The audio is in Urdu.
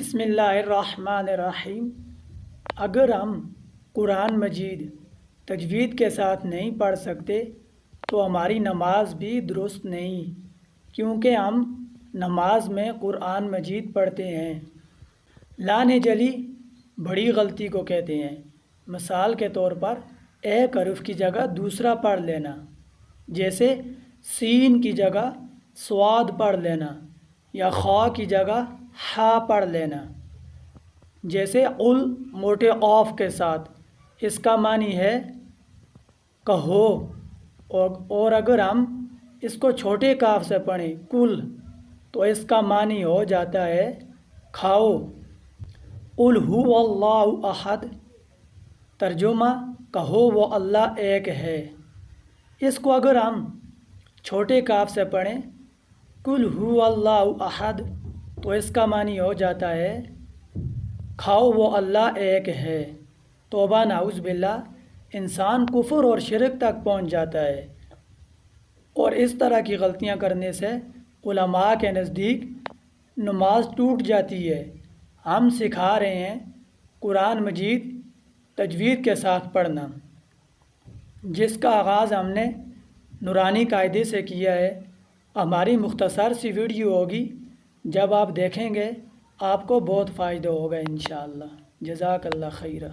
بسم اللہ الرحمن الرحیم۔ اگر ہم قرآن مجید تجوید کے ساتھ نہیں پڑھ سکتے تو ہماری نماز بھی درست نہیں، کیونکہ ہم نماز میں قرآن مجید پڑھتے ہیں۔ لانے جلی بڑی غلطی کو کہتے ہیں۔ مثال کے طور پر ایک حرف کی جگہ دوسرا پڑھ لینا، جیسے سین کی جگہ صاد پڑھ لینا یا خا کی جگہ ہا پڑھ لینا، جیسے قل موٹے قاف کے ساتھ، اس کا معنی ہے کہو، اور اگر ہم اس کو چھوٹے کاف سے پڑھیں کل تو اس کا معنی ہو جاتا ہے کھاؤ۔ قل هو اللہ احد، ترجمہ کہو وہ اللہ ایک ہے۔ اس کو اگر ہم چھوٹے کاف سے پڑھیں قل هو اللہ احد تو اس کا معنی ہو جاتا ہے کھاؤ وہ اللہ ایک ہے۔ توبہ نعوذ باللہ، انسان کفر اور شرک تک پہنچ جاتا ہے، اور اس طرح کی غلطیاں کرنے سے علماء کے نزدیک نماز ٹوٹ جاتی ہے۔ ہم سکھا رہے ہیں قرآن مجید تجوید کے ساتھ پڑھنا، جس کا آغاز ہم نے نورانی قاعدے سے کیا ہے۔ ہماری مختصر سی ویڈیو ہوگی، جب آپ دیکھیں گے آپ کو بہت فائدہ ہوگا انشاءاللہ۔ جزاک اللہ خیرہ۔